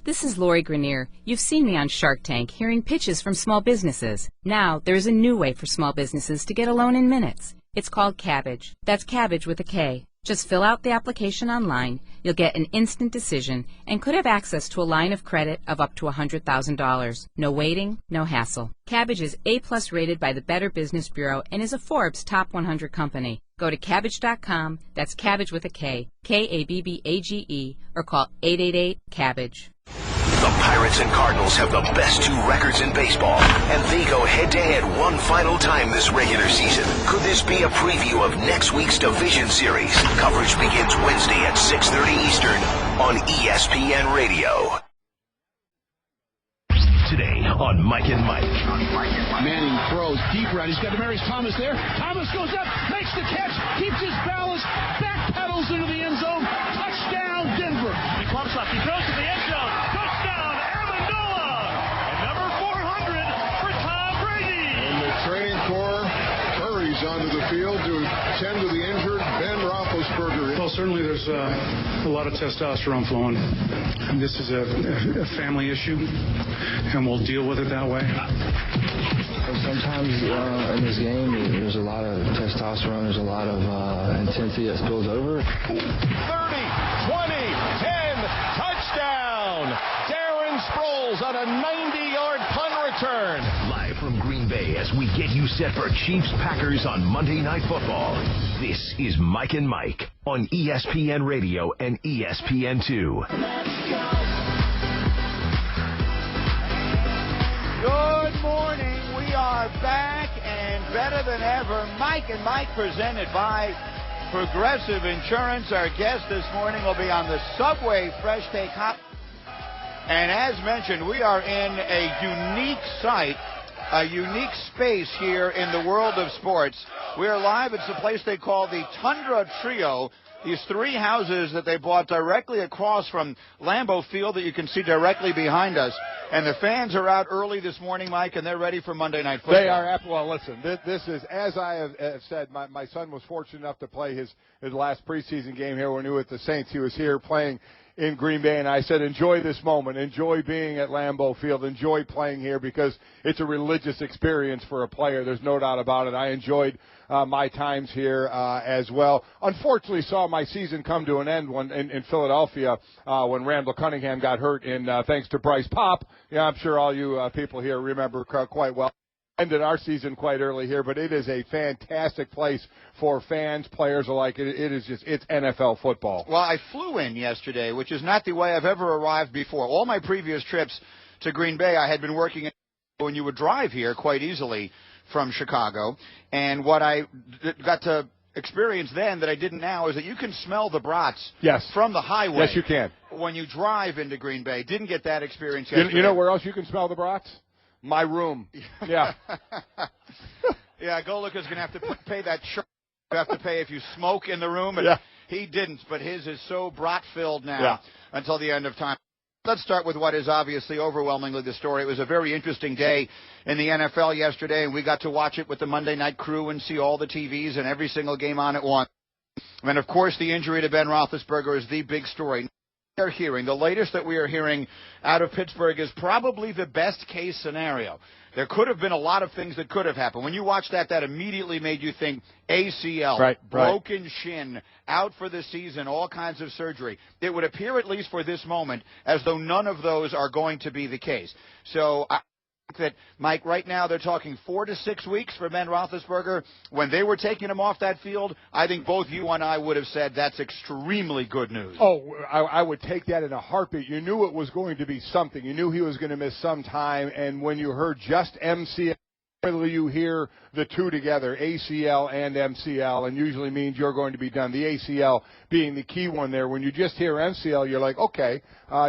This is Lori Grenier. You've seen me on Shark Tank hearing pitches from small businesses. Now, there's a new way for small businesses to get a loan in minutes. It's called Cabbage. That's Cabbage with a K. Just fill out the application online. You'll get an instant decision and could have access to a line of credit of up to $100,000. No waiting, no hassle. Cabbage is A+ rated by the Better Business Bureau and is a Forbes Top 100 company. Go to Cabbage.com, that's Cabbage with a K, Kabbage, or call 888-CABBAGE. The Pirates and Cardinals have the best two records in baseball, and they go head-to-head one final time this regular season. Could this be a preview of next week's division series? Coverage begins Wednesday at 6:30 Eastern on ESPN Radio. Today on Mike and Mike. Manning throws deep right. He's got Demaryius Thomas there. Thomas goes up, makes the catch, keeps his balance, backpedals into the end zone. Touchdown, Denver. He pumps up. He throws to the end zone. Touchdown, Amendola. And number 400 for Tom Brady. And the training corps hurries onto the field to tend to the injured Ben Roethlisberger. Well, certainly there's a lot of testosterone flowing. And this is a family issue, and we'll deal with it that way. Sometimes in this game, there's a lot of testosterone, there's a lot of intensity that spills over. 30, 20, 10, touchdown! Darren Sproles on a 90-yard punt return. Live from Green Bay as we get you set for Chiefs-Packers on Monday Night Football. This is Mike and Mike on ESPN Radio and ESPN2. Good morning. We are back and better than ever. Mike and Mike presented by Progressive Insurance. Our guest this morning will be on the Subway Fresh Take Hot. And as mentioned, we are in a unique site, a unique space here in the world of sports. We are live. It's a place they call the Tundra Trio. These three houses that they bought directly across from Lambeau Field that you can see directly behind us. And the fans are out early this morning, Mike, and they're ready for Monday Night Football. They are. Well, listen, this is, as I have said, my son was fortunate enough to play his last preseason game here when he was with the Saints. He was here playing in Green Bay, and I said, enjoy this moment. Enjoy being at Lambeau Field. Enjoy playing here because it's a religious experience for a player. There's no doubt about it. I enjoyed my times here as well. Unfortunately, saw my season come to an end in Philadelphia when Randall Cunningham got hurt, and thanks to Bryce Pop. Yeah, I'm sure all you people here remember quite well. Ended our season quite early here, but it is a fantastic place for fans, players alike. It's NFL football. Well, I flew in yesterday, which is not the way I've ever arrived before. All my previous trips to Green Bay, I had been working in, when you would drive here quite easily from Chicago. And what I got to experience then that I didn't now is that you can smell the brats from the highway. Yes, you can. When you drive into Green Bay. Didn't get that experience yesterday. You know where else you can smell the brats? My room. Yeah. Yeah, Golic is going to have to pay that charge you have to pay if you smoke in the room. And he didn't, but his is so brat-filled now until the end of time. Let's start with what is obviously overwhelmingly the story. It was a very interesting day in the NFL yesterday, and we got to watch it with the Monday night crew and see all the TVs and every single game on at once. And, of course, the injury to Ben Roethlisberger is the big story. The latest that we are hearing out of Pittsburgh is probably the best case scenario. There could have been a lot of things that could have happened. When you watched that immediately made you think ACL, broken shin, out for the season, all kinds of surgery. It would appear, at least for this moment, as though none of those are going to be the case. So I think that, Mike, right now they're talking 4 to 6 weeks for Ben Roethlisberger. When they were taking him off that field, I think both you and I would have said that's extremely good news. Oh, I would take that in a heartbeat. You knew it was going to be something. You knew he was going to miss some time, and when you heard just MCL, you hear the two together, ACL and MCL, and usually means you're going to be done. The ACL being the key one there. When you just hear MCL, you're like, okay,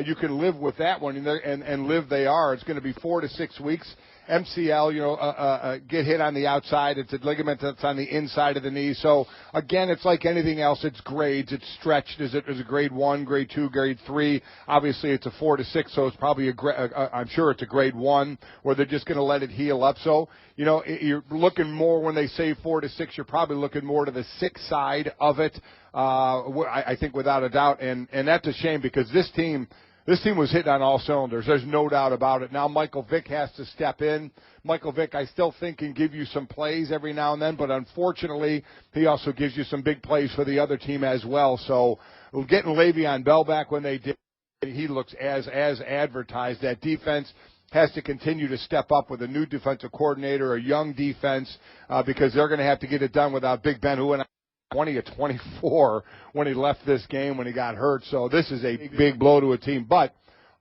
you can live with that one, and live they are. It's going to be 4 to 6 weeks. MCL, get hit on the outside. It's a ligament that's on the inside of the knee. So, again, it's like anything else. It's grades. It's stretched. Is it a grade 1, grade 2, grade 3? Obviously, it's a 4 to 6, so it's probably I'm sure it's a grade 1 where they're just going to let it heal up. So, you're looking more when they say 4 to 6, you're probably looking more to the 6 side of it, I think without a doubt. And that's a shame because this team, This team was hitting on all cylinders. There's no doubt about it. Now Michael Vick has to step in. Michael Vick, I still think, can give you some plays every now and then, but unfortunately, he also gives you some big plays for the other team as well. So getting Le'Veon Bell back when they did, he looks as advertised. That defense has to continue to step up with a new defensive coordinator, a young defense, because they're going to have to get it done without Big Ben, who went 20 of 24 when he left this game when he got hurt. So this is a big blow to a team. But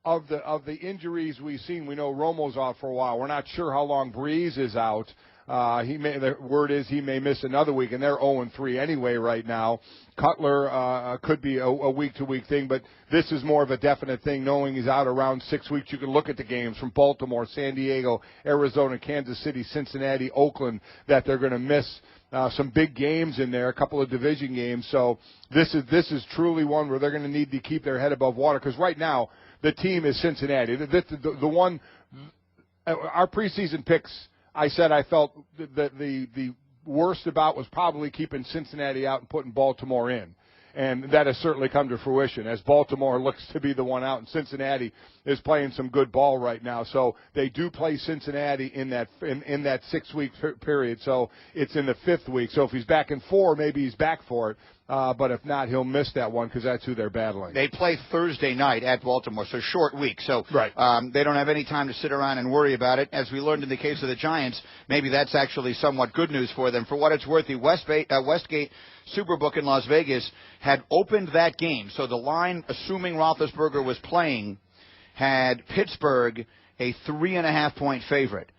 of the injuries we've seen, we know Romo's out for a while. We're not sure how long Breeze is out. The word is he may miss another week, and they're 0-3 anyway right now. Cutler could be a week-to-week thing, but this is more of a definite thing, knowing he's out around 6 weeks. You can look at the games from Baltimore, San Diego, Arizona, Kansas City, Cincinnati, Oakland, that they're going to miss some big games in there, a couple of division games. So this is truly one where they're going to need to keep their head above water, because right now the team is Cincinnati. The one, our preseason picks, I said I felt that the worst about was probably keeping Cincinnati out and putting Baltimore in. And that has certainly come to fruition, as Baltimore looks to be the one out, and Cincinnati is playing some good ball right now. So they do play Cincinnati in that 6 week period. So it's in the 5th week. So if he's back in 4, maybe he's back for it. But if not, he'll miss that one because that's who they're battling. They play Thursday night at Baltimore, so short week. So right. They don't have any time to sit around and worry about it. As we learned in the case of the Giants, maybe that's actually somewhat good news for them. For what it's worth, the Westgate Superbook in Las Vegas had opened that game. So the line, assuming Roethlisberger was playing, had Pittsburgh a 3.5-point favorite.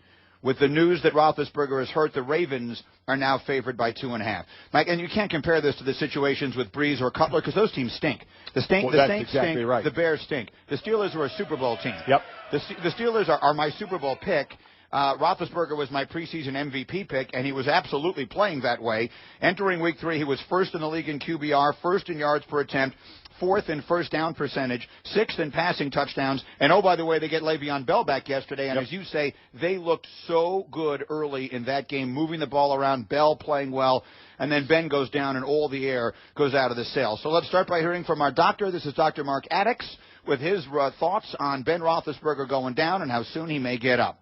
With the news that Roethlisberger is hurt, the Ravens are now favored by 2.5. Mike, and you can't compare this to the situations with Breeze or Cutler because those teams stink. The Saints exactly stink. Right. The Bears stink. The Steelers were a Super Bowl team. Yep. The Steelers are my Super Bowl pick. Roethlisberger was my preseason MVP pick, and he was absolutely playing that way. Entering Week 3, he was first in the league in QBR, first in yards per attempt, 4th in first down percentage, 6th in passing touchdowns, and oh, by the way, they get Le'Veon Bell back yesterday, and as you say, they looked so good early in that game, moving the ball around, Bell playing well, and then Ben goes down and all the air goes out of the cell. So let's start by hearing from our doctor. This is Dr. Mark Addix with his thoughts on Ben Roethlisberger going down and how soon he may get up.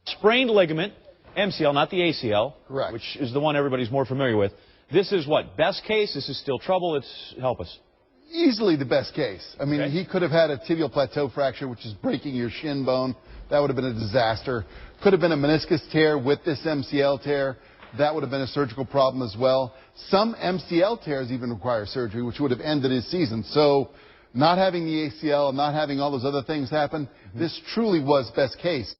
Sprained ligament, MCL, not the ACL, correct, which is the one everybody's more familiar with. This is what? Best case? This is still trouble? Help us. Easily the best case. I mean, He could have had a tibial plateau fracture, which is breaking your shin bone. That would have been a disaster. Could have been a meniscus tear with this MCL tear. That would have been a surgical problem as well. Some MCL tears even require surgery, which would have ended his season. So not having the ACL, not having all those other things happen, this truly was best case.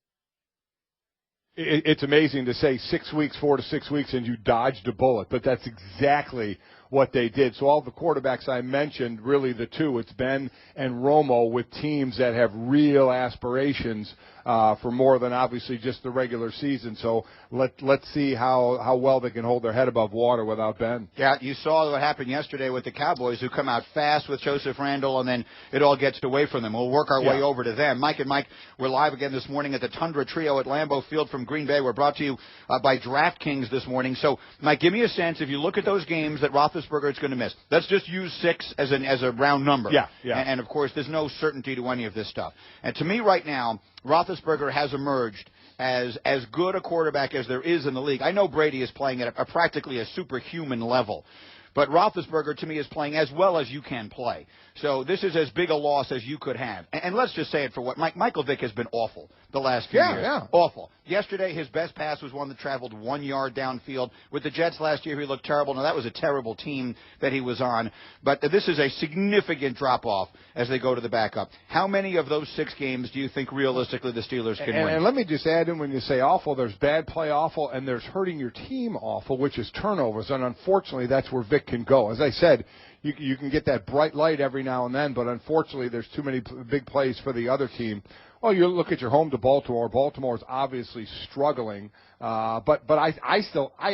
It's amazing to say 6 weeks, 4 to 6 weeks, and you dodged a bullet, but that's exactly what they did. So all the quarterbacks I mentioned, really the two, it's Ben and Romo with teams that have real aspirations for more than obviously just the regular season. So let's see how well they can hold their head above water without Ben. Yeah, you saw what happened yesterday with the Cowboys, who come out fast with Joseph Randle, and then it all gets away from them. We'll work our way over to them. Mike and Mike, we're live again this morning at the Tundra Trio at Lambeau Field from Green Bay. We're brought to you by DraftKings this morning. So, Mike, give me a sense, if you look at those games that Roethlisberger is going to miss, let's just use 6 as a round number. Yeah. And, of course, there's no certainty to any of this stuff. And to me right now, Roethlisberger has emerged as good a quarterback as there is in the league. I know Brady is playing at practically a superhuman level, but Roethlisberger, to me, is playing as well as you can play. So this is as big a loss as you could have. And let's just say it for what Michael Vick has been awful the last few years. Yeah. Awful. Yesterday, his best pass was one that traveled 1 yard downfield. With the Jets last year, he looked terrible. Now, that was a terrible team that he was on. But this is a significant drop-off as they go to the backup. How many of those 6 games do you think realistically the Steelers can win? And let me just add in, when you say awful, there's bad play awful, and there's hurting your team awful, which is turnovers. And unfortunately, that's where Vick can go. As I said, you can get that bright light every now and then, but unfortunately there's too many big plays for the other team. Well, you look at your home to Baltimore. Baltimore's obviously struggling, but I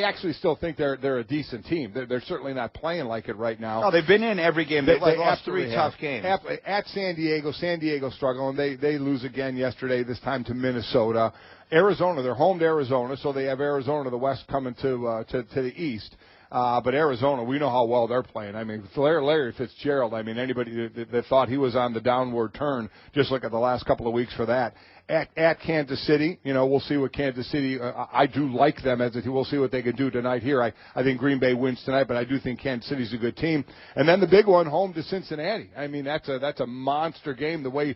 actually still think they're a decent team. They're certainly not playing like it right now. No, they've been in every game. They've lost 3 tough games. At San Diego struggling. They lose again yesterday, this time to Minnesota. Arizona, they're home to Arizona, so they have Arizona to the west coming to the east. But Arizona, we know how well they're playing. I mean, Larry Fitzgerald, I mean, anybody that thought he was on the downward turn, just look at the last couple of weeks for that. At Kansas City, we'll see what Kansas City, I do like them as a team. We'll see what they can do tonight here. I think Green Bay wins tonight, but I do think Kansas City's a good team. And then the big one, home to Cincinnati. I mean, that's a monster game, the way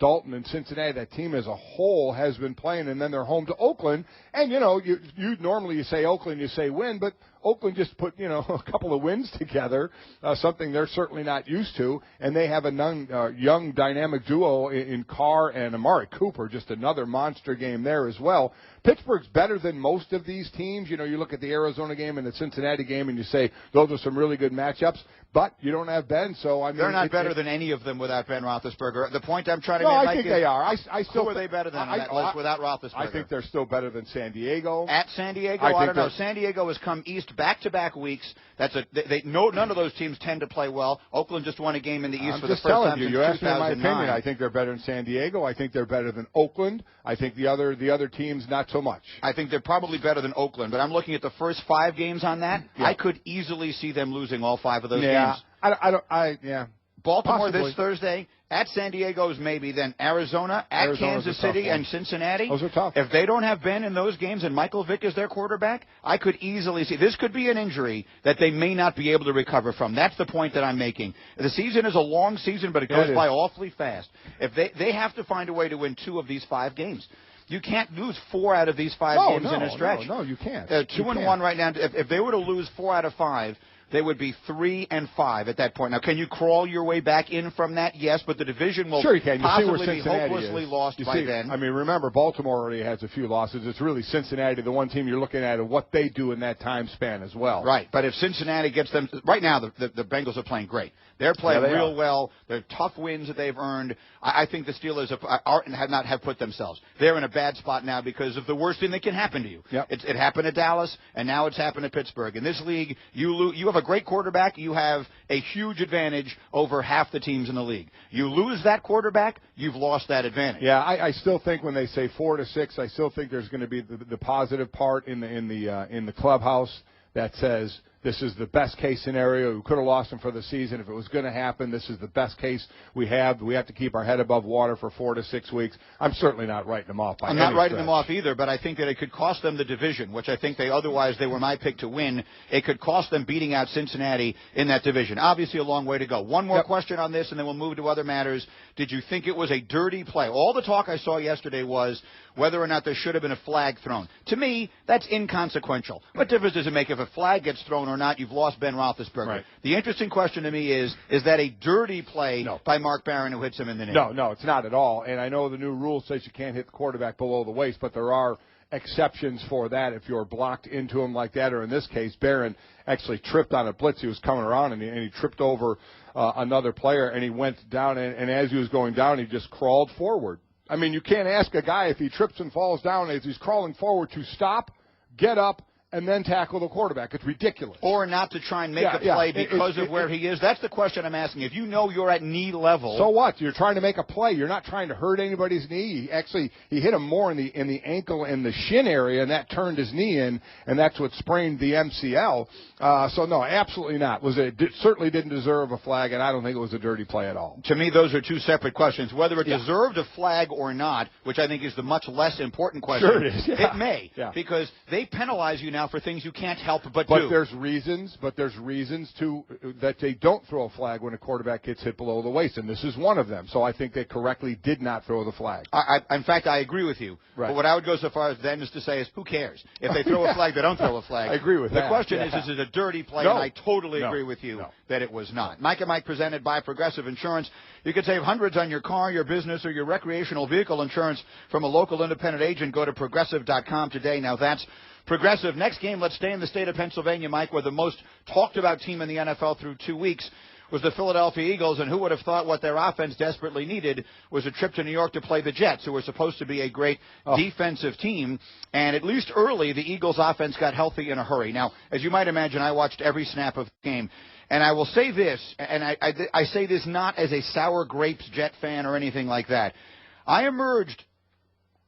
Dalton and Cincinnati, that team as a whole, has been playing. And then they're home to Oakland. And, you normally you say Oakland, you say win, but Oakland just put, a couple of wins together, something they're certainly not used to. And they have a young dynamic duo in Carr and Amari Cooper, just another monster game there as well. Pittsburgh's better than most of these teams. You look at the Arizona game and the Cincinnati game and you say those are some really good matchups, but you don't have Ben, so I mean. They're not better than any of them without Ben Roethlisberger. The point I'm trying to make, Mike, I think they are. I still who are they better than without Roethlisberger? I think they're still better than San Diego. At San Diego, I don't know. San Diego has come east back-to-back weeks. None of those teams tend to play well. Oakland just won a game in the East for the first time since 2009. You asked me my opinion. I think they're better than San Diego. I think they're better than Oakland. I think the other teams not so much. I think they're probably better than Oakland, but I'm looking at the first 5 games on that. Yeah. I could easily see them losing all 5 of those games. Baltimore Possibly. this Thursday, at San Diego's maybe, then Arizona, at Kansas City, and Cincinnati. Those are tough. If they don't have Ben in those games and Michael Vick is their quarterback, I could easily see. This could be an injury that they may not be able to recover from. That's the point that I'm making. The season is a long season, but it goes by awfully fast. If they have to find a way to win 2 of these 5 games. You can't lose 4 out of these 5 games in a stretch. No, you can't. 2-1 right now. If they were to lose 4 out of 5, they would be 3-5 at that point. Now, can you crawl your way back in from that? Yes, but the division will possibly be hopelessly lost by then. I mean, remember, Baltimore already has a few losses. It's really Cincinnati, the one team you're looking at, and what they do in that time span as well. Right, but if Cincinnati gets them – right now, the Bengals are playing great. They're playing real well. They're tough wins that they've earned. I think the Steelers have put themselves. They're in a bad spot now because of the worst thing that can happen to you. Yep. It happened at Dallas, and now it's happened at Pittsburgh. In this league, you have a great quarterback. You have a huge advantage over half the teams in the league. You lose that quarterback, you've lost that advantage. Yeah, I still think when they say 4-6, I still think there's going to be the positive part in the clubhouse that says this is the best case scenario. We could have lost him for the season. If it was going to happen, this is the best case we have. We have to keep our head above water for 4 to 6 weeks. I'm certainly not writing them off. I'm not writing them off either, but I think that it could cost them the division, which I think they were my pick to win. It could cost them beating out Cincinnati in that division. Obviously, a long way to go. One more question on this, and then we'll move to other matters. Did you think it was a dirty play? All the talk I saw yesterday was whether or not there should have been a flag thrown. To me, that's inconsequential. What difference does it make if a flag gets thrown or not? You've lost Ben Roethlisberger. Right. The interesting question to me is that a dirty play by Mark Barron who hits him in the knee? No, it's not at all. And I know the new rule says you can't hit the quarterback below the waist, but there are exceptions for that if you're blocked into him like that. Or in this case, Barron actually tripped on a blitz. He was coming around, and he tripped over another player, and he went down, and as he was going down, he just crawled forward. I mean, you can't ask a guy if he trips and falls down as he's crawling forward to stop, get up, and then tackle the quarterback. It's ridiculous. Or not to try and make a play because of where he is. That's the question I'm asking. If you know you're at knee level. So what? You're trying to make a play. You're not trying to hurt anybody's knee. He hit him more in the ankle and the shin area, and that turned his knee in, and that's what sprained the MCL. So, no, absolutely not. It certainly didn't deserve a flag, and I don't think it was a dirty play at all. To me, those are 2 separate questions. Whether it deserved a flag or not, which I think is the much less important question. Sure it is. Yeah. It may, because they penalize you now for things you can't help but do. But there's reasons that they don't throw a flag when a quarterback gets hit below the waist, and this is one of them. So I think they correctly did not throw the flag. In fact, I agree with you. Right. But what I would go so far as then is to say is, who cares? If they throw a flag, they don't throw a flag. I agree with that. The question is it a dirty play? No. And I totally agree with you that it was not. Mike and Mike presented by Progressive Insurance. You can save hundreds on your car, your business, or your recreational vehicle insurance from a local independent agent. Go to Progressive.com today. Now that's Progressive. Next game, let's stay in the state of Pennsylvania, Mike, where the most talked about team in the NFL through 2 weeks was the Philadelphia Eagles, and who would have thought what their offense desperately needed was a trip to New York to play the Jets, who were supposed to be a great defensive team. And at least early, the Eagles' offense got healthy in a hurry. Now, as you might imagine, I watched every snap of the game. And I will say this, and I say this not as a sour grapes Jet fan or anything like that. I emerged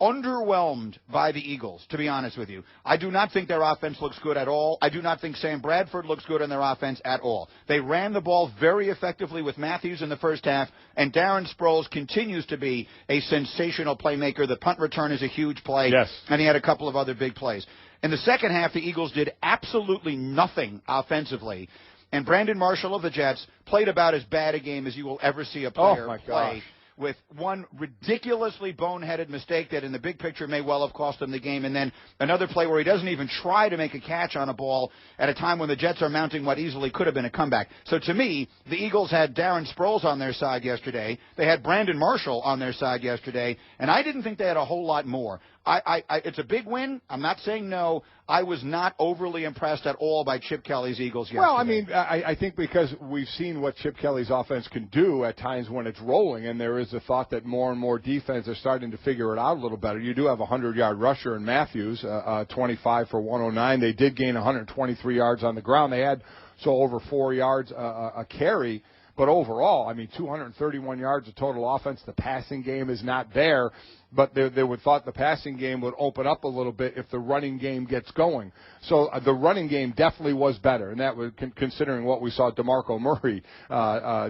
underwhelmed by the Eagles, to be honest with you. I do not think their offense looks good at all. I do not think Sam Bradford looks good in their offense at all. They ran the ball very effectively with Matthews in the first half, and Darren Sproles continues to be a sensational playmaker. The punt return is a huge play, and he had a couple of other big plays. In the second half, the Eagles did absolutely nothing offensively, and Brandon Marshall of the Jets played about as bad a game as you will ever see a player play. With one ridiculously boneheaded mistake that in the big picture may well have cost them the game, and then another play where he doesn't even try to make a catch on a ball at a time when the Jets are mounting what easily could have been a comeback. So to me, the Eagles had Darren Sproles on their side yesterday. They had Brandon Marshall on their side yesterday, and I didn't think they had a whole lot more. It's a big win. I'm not saying no. I was not overly impressed at all by Chip Kelly's Eagles yesterday. Well, I mean, I think because we've seen what Chip Kelly's offense can do at times when it's rolling, and there is a thought that more and more defense are starting to figure it out a little better. You do have a 100-yard rusher in Matthews, 25 for 109. They did gain 123 yards on the ground. They had over 4 yards a carry. But overall, I mean, 231 yards of total offense. The passing game is not there. But they would thought the passing game would open up a little bit if the running game gets going. So the running game definitely was better, and that was considering what we saw DeMarco Murray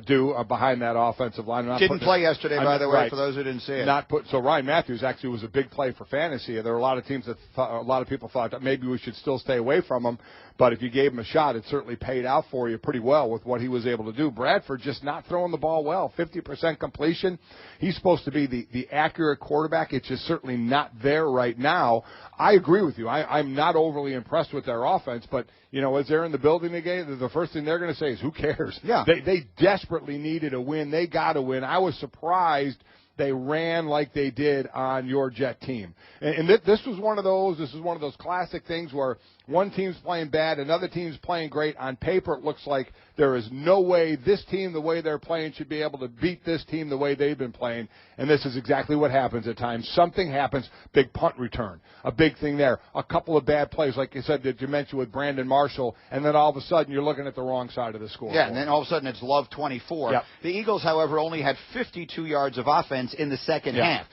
do behind that offensive line. Didn't play yesterday, by the way, for those who didn't see it. So Ryan Matthews actually was a big play for fantasy. There were a lot of teams that a lot of people thought that maybe we should still stay away from him. But if you gave him a shot, it certainly paid out for you pretty well with what he was able to do. Bradford just not throwing the ball well, 50% completion. He's supposed to be the accurate quarterback. It's just certainly not there right now. I agree with you. I'm not overly impressed with their offense, but, you know, as they're in the building again, the first thing they're going to say is, who cares? Yeah. They desperately needed a win. They got to win. I was surprised they ran like they did on your Jet team. And this was one of those. This is one of those classic things where one team's playing bad, another team's playing great. On paper, it looks like there is no way this team, the way they're playing, should be able to beat this team the way they've been playing. And this is exactly what happens at times. Something happens, big punt return, a big thing there, a couple of bad plays, like you said, that you mentioned with Brandon Marshall, and then all of a sudden you're looking at the wrong side of the score. Yeah, and then all of a sudden it's Love 24. Yep. The Eagles, however, only had 52 yards of offense in the second half.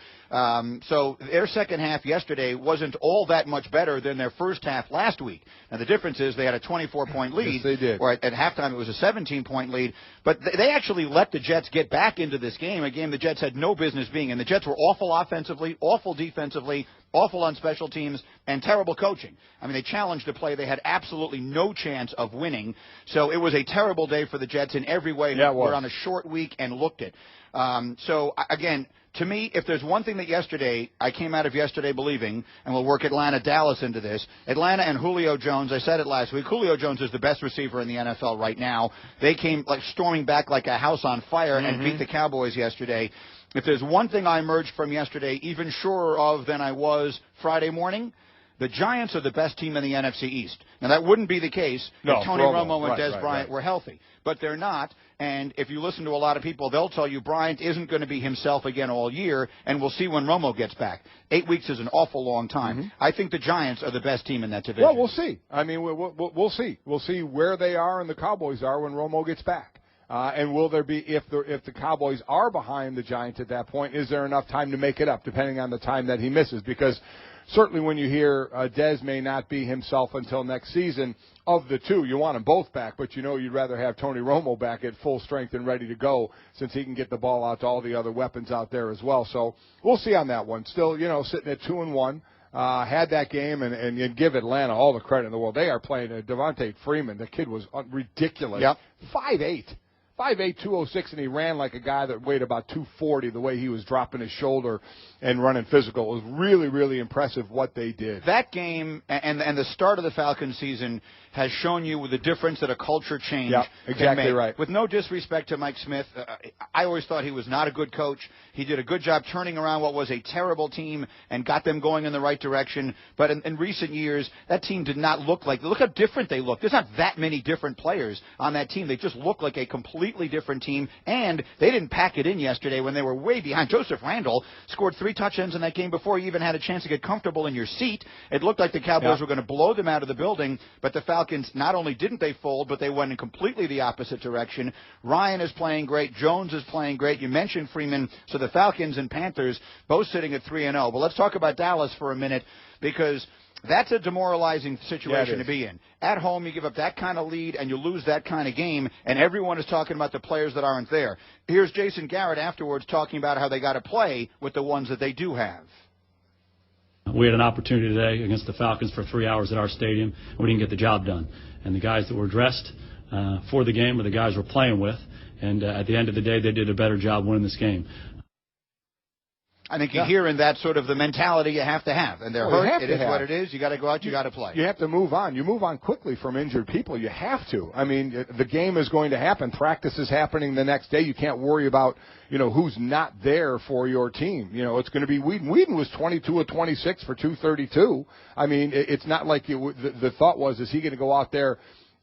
So their second half yesterday wasn't all that much better than their first half last week. Now, the difference is they had a 24-point lead. Yes, they did. Or at halftime it was a 17-point lead. But they actually let the Jets get back into this game, a game the Jets had no business being in. The Jets were awful offensively, awful defensively, awful on special teams, and terrible coaching. I mean, they challenged a play. They had absolutely no chance of winning. So it was a terrible day for the Jets in every way. Yeah, we're on a short week and looked it. So, again, to me, if there's one thing that yesterday, I came out of yesterday believing, and we'll work Atlanta-Dallas into this, Atlanta and Julio Jones, I said it last week, Julio Jones is the best receiver in the NFL right now. They came like storming back like a house on fire and beat the Cowboys yesterday. If there's one thing I emerged from yesterday even surer of than I was Friday morning, the Giants are the best team in the NFC East. Now, that wouldn't be the case if Tony Romo and Des Bryant were healthy. But they're not, and if you listen to a lot of people, they'll tell you Bryant isn't going to be himself again all year, and we'll see when Romo gets back. 8 weeks is an awful long time. I think the Giants are the best team in that division. Well, we'll see. I mean, we'll see. We'll see where they are and the Cowboys are when Romo gets back. And will there be, if the Cowboys are behind the Giants at that point, is there enough time to make it up, depending on the time that he misses? Because certainly when you hear Dez may not be himself until next season, of the two, you want them both back, but you know you'd rather have Tony Romo back at full strength and ready to go since he can get the ball out to all the other weapons out there as well. So we'll see on that one. Still, you know, sitting at 2-1. Had that game, and give Atlanta all the credit in the world. They are playing Devontae Freeman. The kid was ridiculous. Yep. 5'8", 206, and he ran like a guy that weighed about 240, the way he was dropping his shoulder and running physical. It was really, really impressive what they did. That game and the start of the Falcons season has shown you the difference that a culture change exactly can make. Right. With no disrespect to Mike Smith, I always thought he was not a good coach. He did a good job turning around what was a terrible team and got them going in the right direction. But in recent years, that team did not look how different they look. There's not that many different players on that team. They just look like a complete completely different team, and they didn't pack it in yesterday when they were way behind. Joseph Randle scored 3 touchdowns in that game before you even had a chance to get comfortable in your seat. It looked like the Cowboys were going to blow them out of the building, but the Falcons, not only didn't they fold, but they went in completely the opposite direction. Ryan is playing great. Jones is playing great. You mentioned Freeman. So the Falcons and Panthers both sitting at 3-0. But let's talk about Dallas for a minute, because that's a demoralizing situation to be in. At home, you give up that kind of lead and you lose that kind of game, and everyone is talking about the players that aren't there. Here's Jason Garrett afterwards talking about how they got to play with the ones that they do have. We had an opportunity today against the Falcons for 3 hours at our stadium, and we didn't get the job done. And the guys that were dressed for the game are the guys we're playing with, and at the end of the day, they did a better job winning this game. I think you're hearing that sort of the mentality you have to have. And they're hurt. It is what it is. You got to go out. You got to play. You have to move on. You move on quickly from injured people. You have to. I mean, the game is going to happen. Practice is happening the next day. You can't worry about, who's not there for your team. It's going to be Whedon. Whedon was 22 of 26 for 232. I mean, it's not like the thought was, is he going to go out there?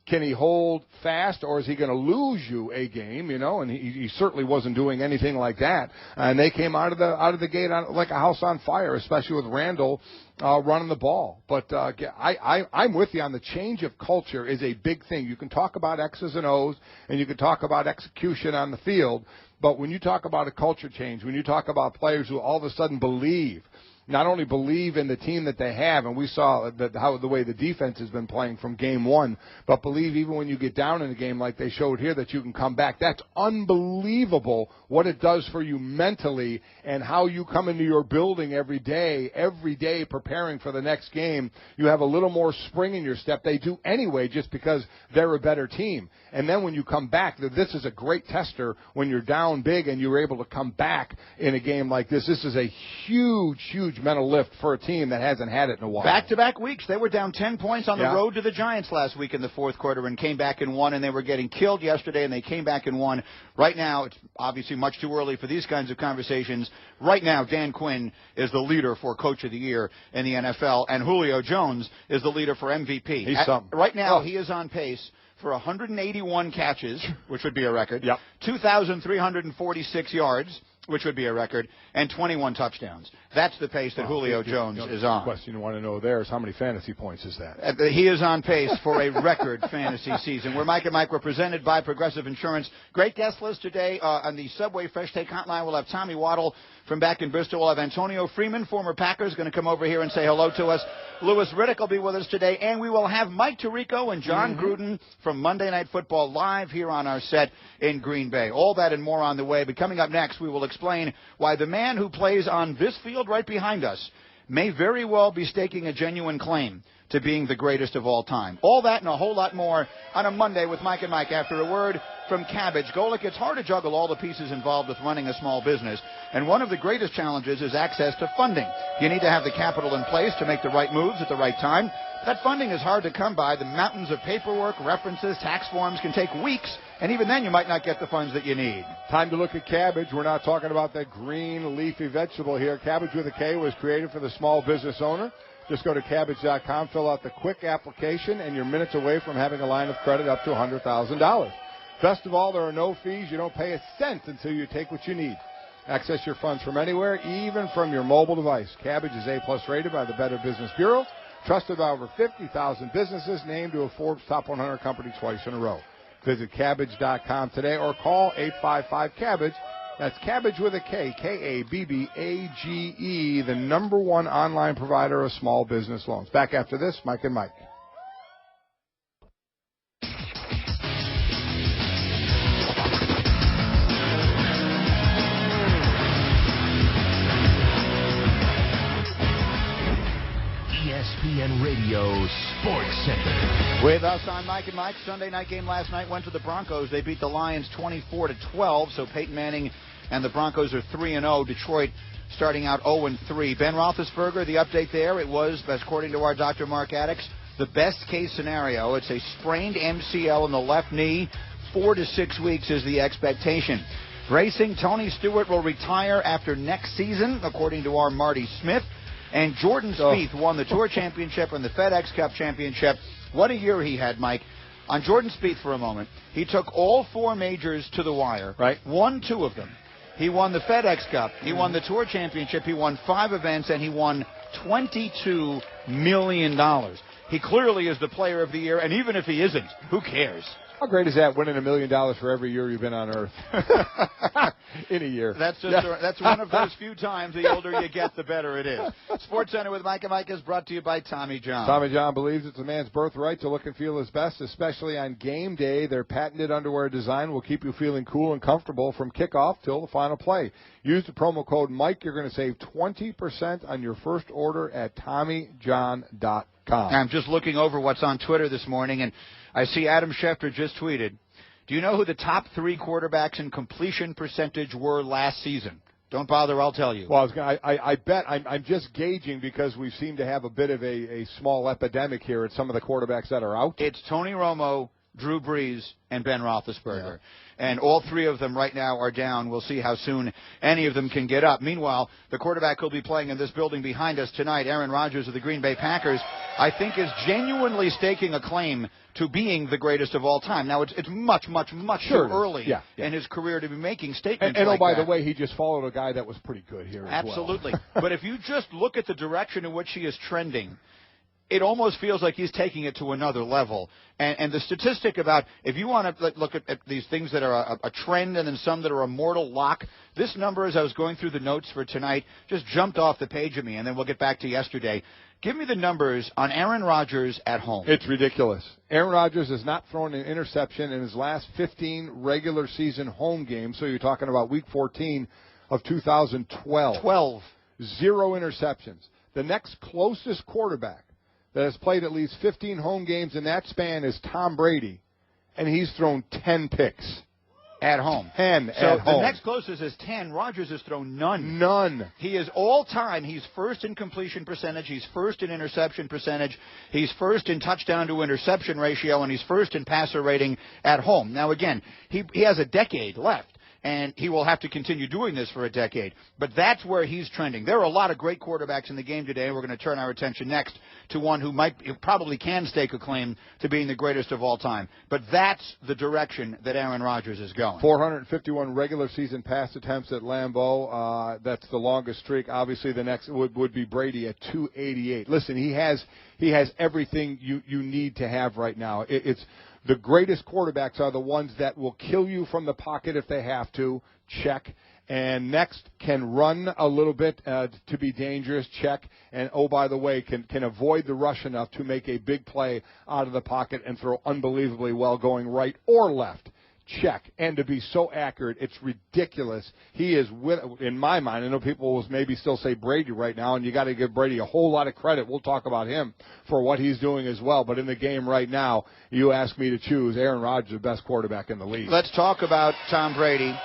Can he hold fast, or is he going to lose you a game? And he certainly wasn't doing anything like that. And they came out of the gate like a house on fire, especially with Randall running the ball. But I'm with you on the change of culture is a big thing. You can talk about X's and O's, and you can talk about execution on the field. But when you talk about a culture change, when you talk about players who all of a sudden not only believe in the team that they have, and we saw the way the defense has been playing from game one, but believe even when you get down in a game like they showed here that you can come back. That's unbelievable what it does for you mentally and how you come into your building every day preparing for the next game. You have a little more spring in your step. They do anyway just because they're a better team. And then when you come back, this is a great tester when you're down big and you're able to come back in a game like this. This is a huge mental lift for a team that hasn't had it in a while. Back-to-back weeks. They were down 10 points on the road to the Giants last week in the fourth quarter and came back and won, and they were getting killed yesterday, and they came back and won. Right now, it's obviously much too early for these kinds of conversations. Right now, Dan Quinn is the leader for Coach of the Year in the NFL, and Julio Jones is the leader for MVP. He's something. Right now, he is on pace for 181 catches, which would be a record, 2,346 yards, which would be a record, and 21 touchdowns. That's the pace that Julio Jones is on. The question you want to know there is how many fantasy points is that? He is on pace for a record fantasy season. We're Mike and Mike. We're presented by Progressive Insurance. Great guest list today on the Subway Fresh Take Hotline. We'll have Tommy Waddle from back in Bristol. We'll have Antonio Freeman, former Packers, going to come over here and say hello to us. Louis Riddick will be with us today, and we will have Mike Tirico and John Gruden from Monday Night Football live here on our set in Green Bay. All that and more on the way. But coming up next, we will explain why the man who plays on this field right behind us may very well be staking a genuine claim to being the greatest of all time. All that and a whole lot more on a Monday with Mike and Mike after a word from Cabbage. Golic, it's hard to juggle all the pieces involved with running a small business, and one of the greatest challenges is access to funding. You need to have the capital in place to make the right moves at the right time. That funding is hard to come by. The mountains of paperwork, references, tax forms can take weeks, and even then you might not get the funds that you need. Time to look at cabbage. We're not talking about that green leafy vegetable here. Cabbage with a K was created for the small business owner. Just go to Cabbage.com, fill out the quick application, and you're minutes away from having a line of credit up to $100,000. Best of all, there are no fees. You don't pay a cent until you take what you need. Access your funds from anywhere, even from your mobile device. Cabbage is A+ rated by the Better Business Bureau. Trusted by over 50,000 businesses, named to a Forbes Top 100 company twice in a row. Visit Cabbage.com today or call 855-CABBAGE. That's Cabbage with a K, K-A-B-B-A-G-E, the #1 online provider of small business loans. Back after this, Mike and Mike. ESPN Radio Sports Center. With us on Mike and Mike, Sunday night game last night went to the Broncos. They beat the Lions 24-12, so Peyton Manning and the Broncos are 3-0. Detroit starting out 0-3. Ben Roethlisberger, the update there, it was, according to our Dr. Mark Addix, the best-case scenario. It's a sprained MCL in the left knee. 4 to 6 weeks is the expectation. Racing, Tony Stewart will retire after next season, according to our Marty Smith. And Jordan Spieth won the Tour Championship and the FedEx Cup Championship. What a year he had, Mike. on Jordan Spieth for a moment. He took all 4 majors to the wire, right? Won 2 of them. He won the FedEx Cup. He won the Tour Championship. He won 5 events, and he won $22 million. He clearly is the player of the year, and even if he isn't, who cares? How great is that, winning $1 million for every year you've been on Earth? In a year. That's that's one of those few times the older you get, the better it is. Sports Center with Mike and Mike is brought to you by Tommy John. Tommy John believes it's a man's birthright to look and feel his best, especially on game day. Their patented underwear design will keep you feeling cool and comfortable from kickoff till the final play. Use the promo code Mike. You're going to save 20% on your first order at TommyJohn.com. I'm just looking over what's on Twitter this morning, and I see Adam Schefter just tweeted, do you know who the top 3 quarterbacks in completion percentage were last season? Don't bother, I'll tell you. Well, I bet I'm just gauging because we seem to have a bit of a small epidemic here at some of the quarterbacks that are out. It's Tony Romo, Drew Brees, and Ben Roethlisberger. Yeah. And all 3 of them right now are down. We'll see how soon any of them can get up. Meanwhile, the quarterback who'll be playing in this building behind us tonight, Aaron Rodgers of the Green Bay Packers, I think is genuinely staking a claim to being the greatest of all time. Now, it's much too early in his career to be making statements and like by that. the way, he just followed a guy that was pretty good here Absolutely. But if you just look at the direction in which he is trending, it almost feels like he's taking it to another level. And the statistic about, if you want to look at these things that are a trend and then some that are a mortal lock, this number, as I was going through the notes for tonight, just jumped off the page of me, and then we'll get back to yesterday. Give me the numbers on Aaron Rodgers at home. It's ridiculous. Aaron Rodgers has not thrown an interception in his last 15 regular season home games, so you're talking about Week 14 of 2012. 0 interceptions. The next closest quarterback that has played at least 15 home games in that span is Tom Brady, and he's thrown 10 picks. At home. 10 so at home. The next closest is 10. Rodgers has thrown none. None. He is all-time. He's first in completion percentage. He's first in interception percentage. He's first in touchdown to interception ratio, and he's first in passer rating at home. Now, again, he has a decade left. And he will have to continue doing this for a decade. But that's where he's trending. There are a lot of great quarterbacks in the game today. We're going to turn our attention next to one who probably can stake a claim to being the greatest of all time. But that's the direction that Aaron Rodgers is going. 451 regular season pass attempts at Lambeau. That's the longest streak. Obviously, the next would be Brady at 288. Listen, he has everything you need to have right now. It's the greatest quarterbacks are the ones that will kill you from the pocket if they have to, check. And next, can run a little bit to be dangerous, check. And, oh, by the way, can avoid the rush enough to make a big play out of the pocket and throw unbelievably well going right or left. Check. And to be so accurate, it's ridiculous. He is, in my mind, I know people will maybe still say Brady right now, and you got to give Brady a whole lot of credit. We'll talk about him for what he's doing as well. But in the game right now, you ask me to choose, Aaron Rodgers, the best quarterback in the league. Let's talk about Tom Brady.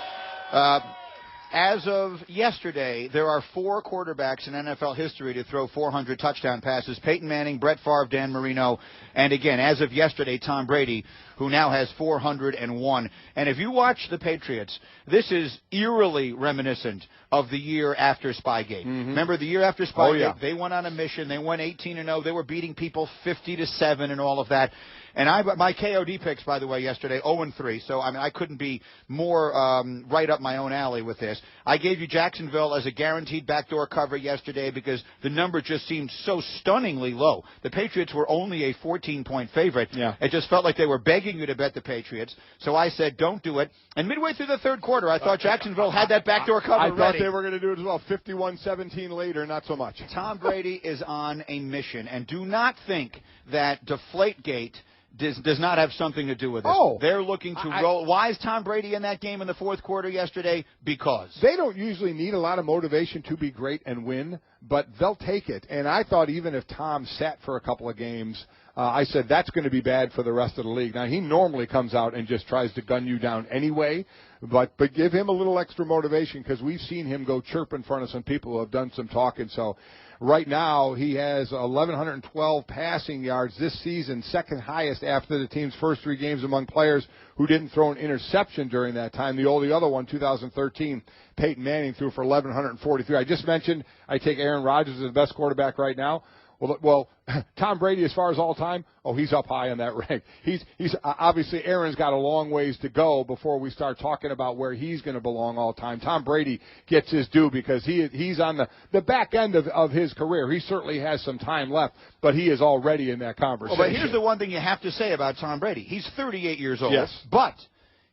As of yesterday, there are 4 quarterbacks in NFL history to throw 400 touchdown passes. Peyton Manning, Brett Favre, Dan Marino, and again, as of yesterday, Tom Brady, who now has 401. And if you watch the Patriots, this is eerily reminiscent of the year after Spygate. Mm-hmm. Remember the year after Spygate? They went on a mission. They went 18-0. They were beating people 50-7 and all of that. And my KOD picks, by the way, yesterday, 0-3. So, I couldn't be more right up my own alley with this. I gave you Jacksonville as a guaranteed backdoor cover yesterday because the number just seemed so stunningly low. The Patriots were only a 14-point favorite. Yeah. It just felt like they were begging you to bet the Patriots. So I said, don't do it. And midway through the third quarter, I thought Jacksonville had that backdoor cover ready. I thought they were going to do it as well. 51-17 later, not so much. Tom Brady is on a mission. And do not think that Deflategate does not have something to do with it. Oh, they're looking to roll. Why is Tom Brady in that game in the fourth quarter yesterday? Because they don't usually need a lot of motivation to be great and win, but they'll take it. And I thought even if Tom sat for a couple of games, I said that's going to be bad for the rest of the league. Now, he normally comes out and just tries to gun you down anyway, but give him a little extra motivation because we've seen him go chirp in front of some people who have done some talking. So right now he has 1,112 passing yards this season, second highest after the team's first 3 games among players who didn't throw an interception during that time. The other one, 2013, Peyton Manning threw for 1,143. I just mentioned I take Aaron Rodgers as the best quarterback right now. Well, Tom Brady, as far as all time, he's up high on that rank. He's obviously Aaron's got a long ways to go before we start talking about where he's going to belong all time. Tom Brady gets his due because he's on the back end of his career. He certainly has some time left, but he is already in that conversation. Well, but here's the one thing you have to say about Tom Brady. He's 38 years old, yes, but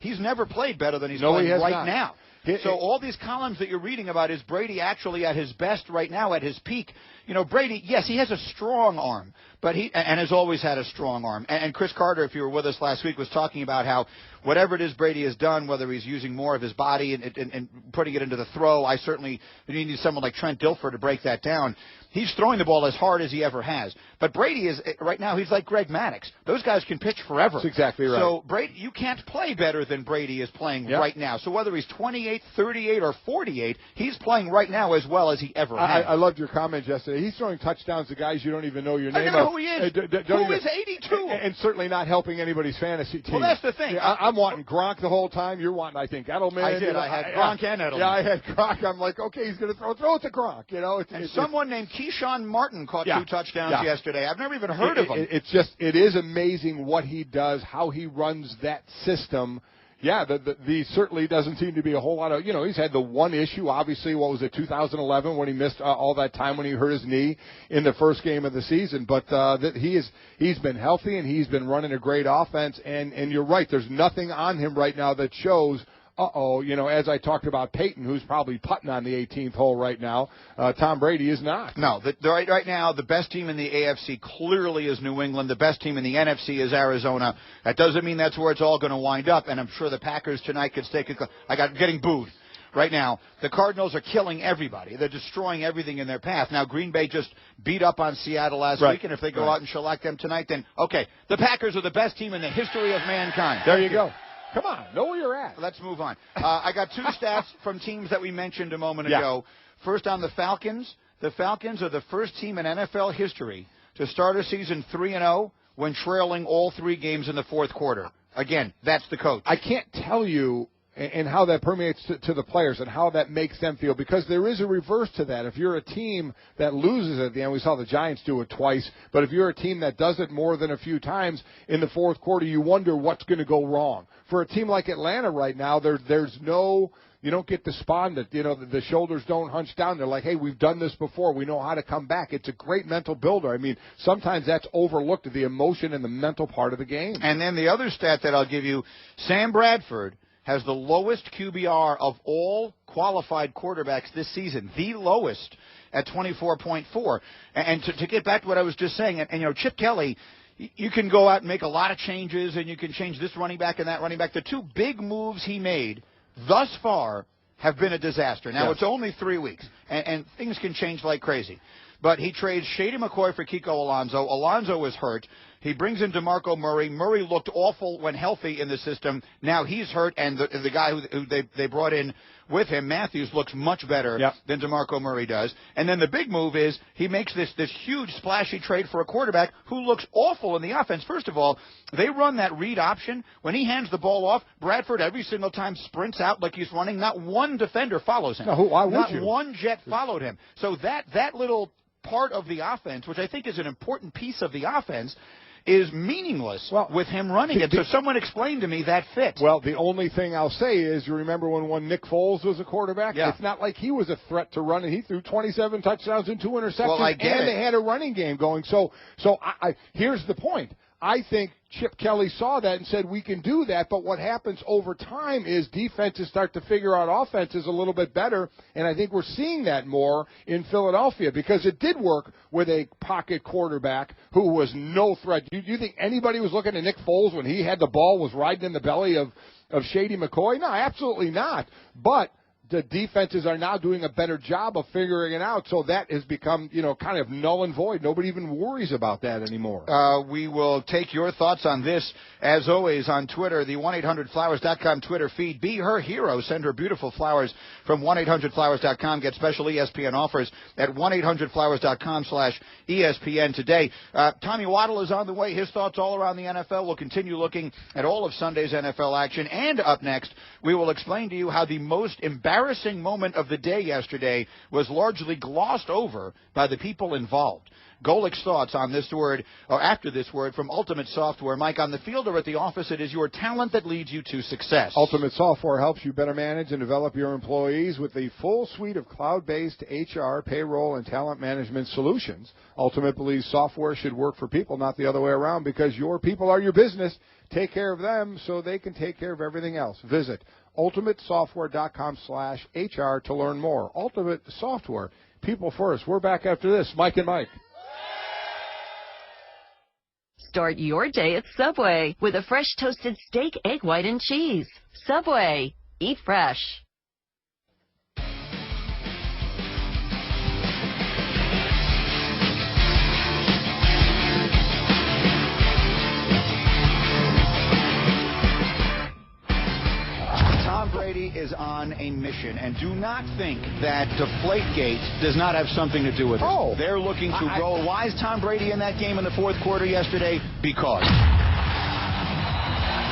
he's never played better than he's playing right now. So all these columns that you're reading about, is Brady actually at his best right now, at his peak? Brady, yes, he has a strong arm, but and has always had a strong arm. And Chris Carter, if you were with us last week, was talking about how whatever it is Brady has done, whether he's using more of his body and putting it into the throw, you need someone like Trent Dilfer to break that down. He's throwing the ball as hard as he ever has. But Brady is, right now, he's like Greg Maddux. Those guys can pitch forever. That's exactly right. So Brady, you can't play better than Brady is playing right now. So whether he's 28, 38, or 48, he's playing right now as well as he ever has. I loved your comment yesterday. He's throwing touchdowns to guys you don't even know your name of. I don't know who he is. Who is 82? And certainly not helping anybody's fantasy team. Well, that's the thing. I'm wanting Gronk the whole time. You're wanting, I think, Edelman. I did. I had Gronk and Edelman. Yeah, I had Gronk. I'm like, okay, he's going to throw it to Gronk. And someone named Keyshawn Martin caught 2 touchdowns yesterday. I've never even heard of him. It is amazing what he does, how he runs that system. Yeah, the certainly doesn't seem to be a whole lot of, he's had the one issue, obviously, 2011 when he missed all that time when he hurt his knee in the first game of the season. But he's been healthy and he's been running a great offense. And you're right, there's nothing on him right now that shows, as I talked about Peyton, who's probably putting on the 18th hole right now, Tom Brady is not. No, right now, the best team in the AFC clearly is New England. The best team in the NFC is Arizona. That doesn't mean that's where it's all going to wind up, and I'm sure the Packers tonight could stay. Getting booed right now. The Cardinals are killing everybody. They're destroying everything in their path. Now, Green Bay just beat up on Seattle last week, and if they go out and shellac them tonight, then, okay, the Packers are the best team in the history of mankind. There you go. Come on, know where you're at. Let's move on. I got 2 stats from teams that we mentioned a moment ago. First on the Falcons. The Falcons are the first team in NFL history to start a season 3-0 when trailing all 3 games in the fourth quarter. Again, that's the coach. I can't tell you and how that permeates to the players and how that makes them feel, because there is a reverse to that. If you're a team that loses at the end, we saw the Giants do it twice, but if you're a team that does it more than a few times in the fourth quarter, you wonder what's going to go wrong. For a team like Atlanta right now, there's no, you don't get despondent. The shoulders don't hunch down. They're like, hey, we've done this before. We know how to come back. It's a great mental builder. I mean, sometimes that's overlooked, the emotion and the mental part of the game. And then the other stat that I'll give you, Sam Bradford has the lowest QBR of all qualified quarterbacks this season, the lowest at 24.4. And to get back to what I was just saying, and Chip Kelly, you can go out and make a lot of changes, and you can change this running back and that running back. The 2 big moves he made thus far have been a disaster. Now, It's only 3 weeks, and things can change like crazy. But he trades Shady McCoy for Kiko Alonso. Alonso was hurt. He brings in DeMarco Murray. Murray looked awful when healthy in the system. Now he's hurt, and the guy who they brought in with him, Matthews, looks much better than DeMarco Murray does. And then the big move is he makes this huge splashy trade for a quarterback who looks awful in the offense. First of all, they run that read option. When he hands the ball off, Bradford every single time sprints out like he's running. Not one defender follows him. No, why would you? Not one jet followed him. So that little part of the offense, which I think is an important piece of the offense, is meaningless with him running it. So someone explain to me that fit. Well, the only thing I'll say is, you remember when Nick Foles was a quarterback? It's not like he was a threat to run, and he threw 27 touchdowns and 2 interceptions, they had a running game going. So here's the point. I think Chip Kelly saw that and said, we can do that, but what happens over time is defenses start to figure out offenses a little bit better, and I think we're seeing that more in Philadelphia because it did work with a pocket quarterback who was no threat. Do you think anybody was looking at Nick Foles when he had the ball, was riding in the belly of Shady McCoy? No, absolutely not. But the defenses are now doing a better job of figuring it out, so that has become, kind of null and void. Nobody even worries about that anymore. We will take your thoughts on this, as always, on Twitter, the 1-800-Flowers.com Twitter feed. Be her hero. Send her beautiful flowers from 1-800-Flowers.com. Get special ESPN offers at 1-800-Flowers.com/ESPN today. Tommy Waddle is on the way. His thoughts all around the NFL. We'll continue looking at all of Sunday's NFL action. And up next, we will explain to you how the most embarrassing embarrassing moment of the day yesterday was largely glossed over by the people involved. Golic's thoughts on this word, or after this word, from Ultimate Software. Mike, on the field or at the office, it is your talent that leads you to success. Ultimate Software helps you better manage and develop your employees with the full suite of cloud-based HR, payroll, and talent management solutions. Ultimate believes software should work for people, not the other way around, because your people are your business. Take care of them so they can take care of everything else. Visit ultimatesoftware.com/HR to learn more. Ultimate Software, people first. We're back after this. Mike and Mike. Start your day at Subway with a fresh toasted steak, egg white, and cheese. Subway. Eat fresh. Tom Brady is on a mission, and do not think that Deflategate does not have something to do with it. Oh. They're looking to roll. Why is Tom Brady in that game in the fourth quarter yesterday? Because.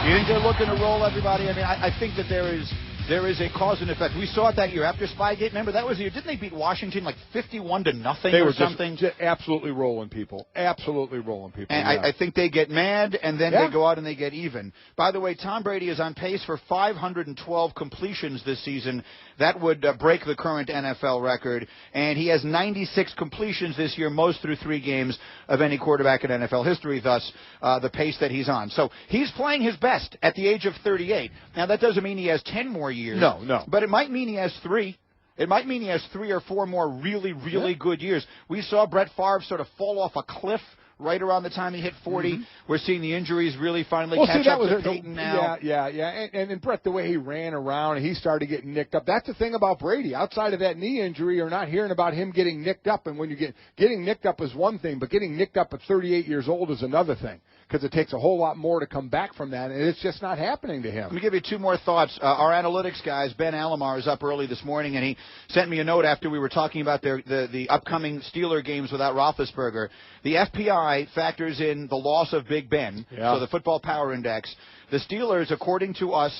You think they're looking to roll everybody? I mean, I think that there is a cause and effect. We saw it that year after Spygate. Remember, that was the year. Didn't they beat Washington like 51-0 They or were something? just absolutely rolling people. Absolutely rolling people. And yeah. I think they get mad, and then they go out and they get even. By the way, Tom Brady is on pace for 512 completions this season. That would break the current NFL record. And he has 96 completions this year, most through 3 games of any quarterback in NFL history, thus the pace that he's on. So he's playing his best at the age of 38. Now, that doesn't mean he has 10 more years. No. But it might mean he has 3. It might mean he has 3 or 4 more really, really good years. We saw Brett Favre sort of fall off a cliff right around the time he hit 40. Mm-hmm. We're seeing the injuries really finally catch up to Peyton now. Yeah. And Brett, the way he ran around, he started getting nicked up. That's the thing about Brady. Outside of that knee injury, you're not hearing about him getting nicked up. And when you getting nicked up is one thing, but getting nicked up at 38 years old is another thing, because it takes a whole lot more to come back from that, and it's just not happening to him. Let me give you 2 more thoughts. Our analytics guys, Ben Alamar, is up early this morning, and he sent me a note after we were talking about the upcoming Steeler games without Roethlisberger. The FPI factors in the loss of Big Ben, so the Football Power Index. The Steelers, according to our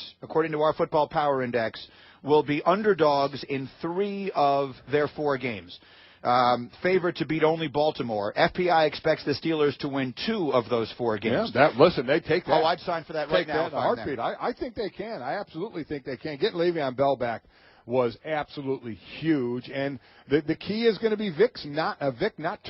Football Power Index, will be underdogs in 3 of their 4 games. Favored to beat only Baltimore. FPI expects the Steelers to win 2 of those 4 games. Yeah, listen, they take that. Oh, I'd sign for that right now. Take that in a heartbeat. I think they can. I absolutely think they can. Getting Le'Veon Bell back was absolutely huge, and the key is going to be Vic not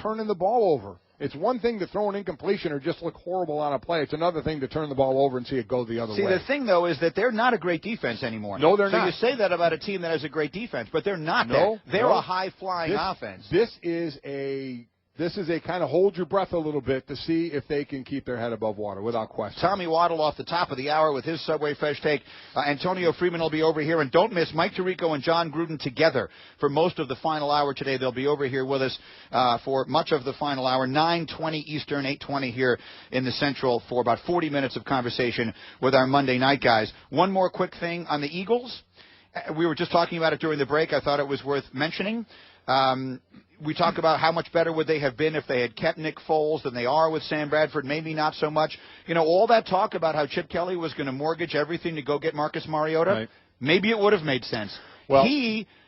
turning the ball over. It's one thing to throw an incompletion or just look horrible on a play. It's another thing to turn the ball over and see it go the other way. See, the thing, though, is that they're not a great defense anymore. No, they're not. So you say that about a team that has a great defense, but they're not. They're a high-flying offense. This is a kind of hold your breath a little bit to see if they can keep their head above water, without question. Tommy Waddle off the top of the hour with his Subway Fresh Take. Antonio Freeman will be over here. And don't miss Mike Tirico and John Gruden together for most of the final hour today. They'll be over here with us for much of the final hour, 9:20 Eastern, 8:20 here in the Central, for about 40 minutes of conversation with our Monday night guys. One more quick thing on the Eagles. We were just talking about it during the break. I thought it was worth mentioning. We talk about how much better would they have been if they had kept Nick Foles than they are with Sam Bradford. Maybe not so much. You know, all that talk about how Chip Kelly was going to mortgage everything to go get Marcus Mariota, right. Maybe it would have made sense. Well,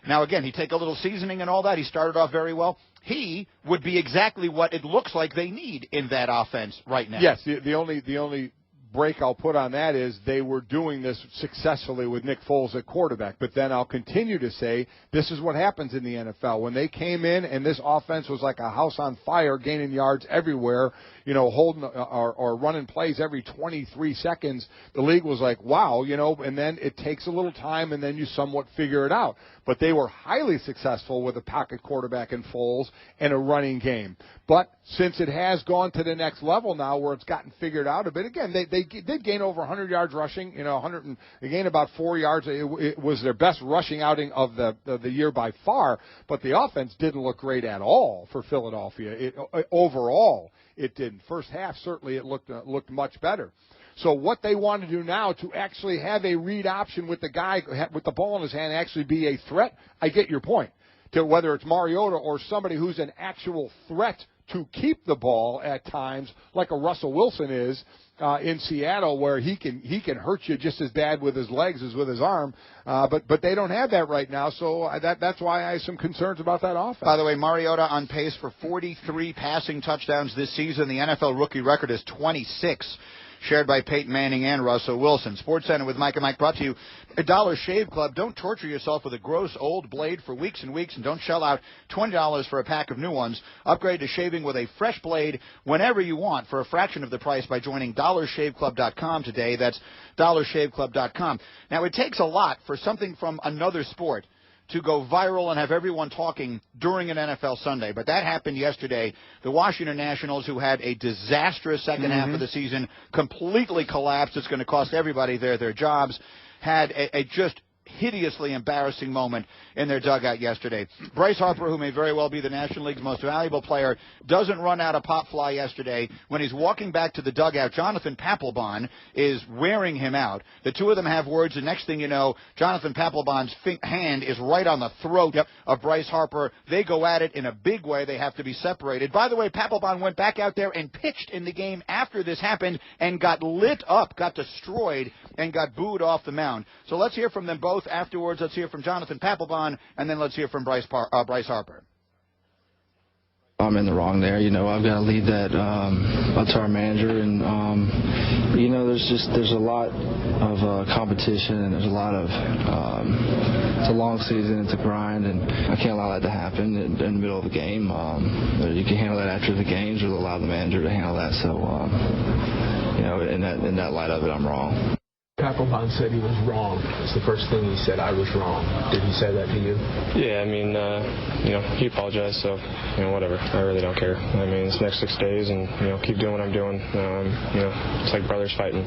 now again, he'd take a little seasoning and all that. He started off very well. He would be exactly what it looks like they need in that offense right now. Yes, the only break I'll put on that is they were doing this successfully with Nick Foles at quarterback. But then I'll continue to say this is what happens in the NFL. When they came in and this offense was like a house on fire, gaining yards everywhere, holding or running plays every 23 seconds, the league was like, wow, and then it takes a little time and then you somewhat figure it out. But they were highly successful with a pocket quarterback in Foles and a running game. But since it has gone to the next level now where it's gotten figured out a bit, again, they did gain over 100 yards rushing, they gained about 4 yards. It was their best rushing outing of the year by far, but the offense didn't look great at all for Philadelphia. Overall, it didn't. First half, certainly it looked much better. So what they want to do now to actually have a read option with the guy with the ball in his hand actually be a threat, I get your point. To whether it's Mariota or somebody who's an actual threat to keep the ball at times, like a Russell Wilson is in Seattle, where he can hurt you just as bad with his legs as with his arm. But they don't have that right now, so that's why I have some concerns about that offense. By the way, Mariota on pace for 43 passing touchdowns this season. The NFL rookie record is 26. Shared by Peyton Manning and Russell Wilson. SportsCenter with Mike and Mike brought to you at Dollar Shave Club. Don't torture yourself with a gross old blade for weeks and weeks, and don't shell out $20 for a pack of new ones. Upgrade to shaving with a fresh blade whenever you want for a fraction of the price by joining DollarShaveClub.com today. That's DollarShaveClub.com. Now, it takes a lot for something from another sport to go viral and have everyone talking during an NFL Sunday. But that happened yesterday. The Washington Nationals, who had a disastrous second half of the season, completely collapsed. It's going to cost everybody their jobs. Had a just hideously embarrassing moment in their dugout yesterday. Bryce Harper, who may very well be the National League's most valuable player, doesn't run out of pop fly yesterday. When he's walking back to the dugout, Jonathan Papelbon is wearing him out. The two of them have words, and next thing you know, Jonathan Papelbon's hand is right on the throat of Bryce Harper. They go at it in a big way. They have to be separated. By the way, Papelbon went back out there and pitched in the game after this happened and got lit up, got destroyed, and got booed off the mound. So let's hear from them both afterwards. Let's hear from Jonathan Papelbon, and then let's hear from Bryce Harper. I'm in the wrong there. I've got to leave that up to our manager, and there's a lot of competition, and there's a lot of it's a long season, it's a grind, and I can't allow that to happen in the middle of the game. You can handle that after the games, or allow the manager to handle that. So in that light of it, I'm wrong. Papelbon said he was wrong. It's the first thing he said, I was wrong. Did he say that to you? Yeah, he apologized, so, whatever. I really don't care. It's the next 6 days, and, keep doing what I'm doing. It's like brothers fighting.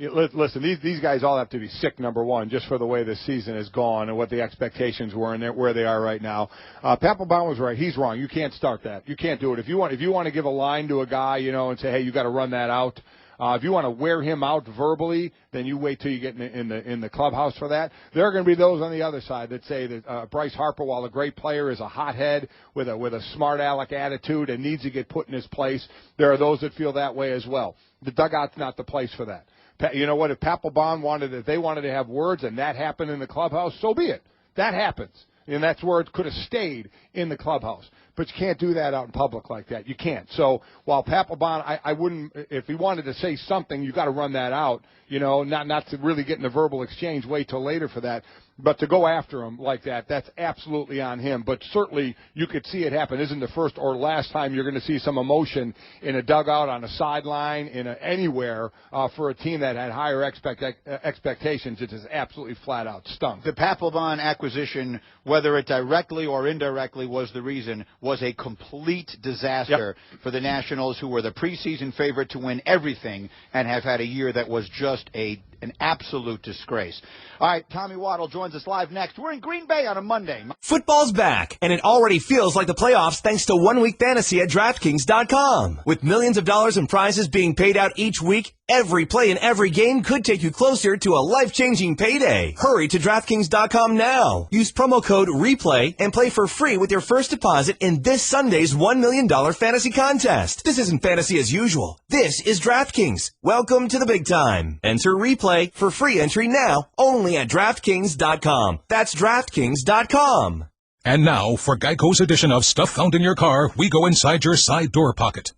Listen, these guys all have to be sick, number one, just for the way this season has gone and what the expectations were and where they are right now. Papelbon was right. He's wrong. You can't start that. You can't do it. If you want to give a line to a guy, and say, hey, you got to run that out. If you want to wear him out verbally, then you wait till you get in the clubhouse for that. There are going to be those on the other side that say that Bryce Harper, while a great player, is a hothead with a smart aleck attitude and needs to get put in his place. There are those that feel that way as well. The dugout's not the place for that. You know what? If Papelbon if they wanted to have words and that happened in the clubhouse, so be it. That happens. And that's where it could have stayed in the clubhouse. But you can't do that out in public like that. You can't. So while Papelbon, I wouldn't, if he wanted to say something, you got to run that out, not to really get in a verbal exchange, wait till later for that. But to go after him like that, that's absolutely on him. But certainly you could see it happen. Isn't the first or last time you're going to see some emotion in a dugout, on a sideline, anywhere for a team that had higher expectations. It is absolutely flat out stunk. The Papelbon acquisition, whether it directly or indirectly was the reason, was a complete disaster for the Nationals, who were the preseason favorite to win everything and have had a year that was just an absolute disgrace. All right, Tommy Waddle joins us live next. We're in Green Bay on a Monday. Football's back, and it already feels like the playoffs thanks to 1 Week Fantasy at DraftKings.com. With millions of dollars in prizes being paid out each week, every play in every game could take you closer to a life-changing payday. Hurry to DraftKings.com now. Use promo code REPLAY and play for free with your first deposit in this Sunday's $1 million fantasy contest. This isn't fantasy as usual. This is DraftKings. Welcome to the big time. Enter REPLAY for free entry now, only at DraftKings.com. That's DraftKings.com. And now, for Geico's edition of Stuff Found in Your Car, we go inside your side door pocket.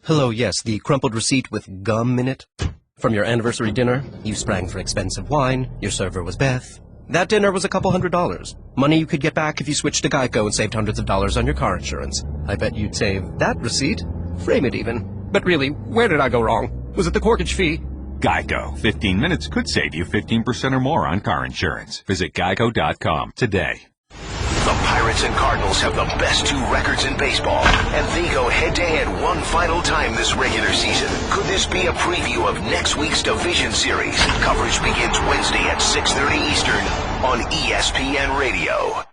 Hello, yes, the crumpled receipt with gum in it. From your anniversary dinner, you sprang for expensive wine, your server was Beth. That dinner was a couple $100. Money you could get back if you switched to Geico and saved hundreds of dollars on your car insurance. I bet you'd save that receipt. Frame it even. But really, where did I go wrong? Was it the corkage fee? Geico. 15 minutes could save you 15% or more on car insurance. Visit geico.com today. The Pirates and Cardinals have the best 2 records in baseball, and they go head-to-head one final time this regular season. Could this be a preview of next week's division series? Coverage begins Wednesday at 6:30 Eastern on ESPN Radio.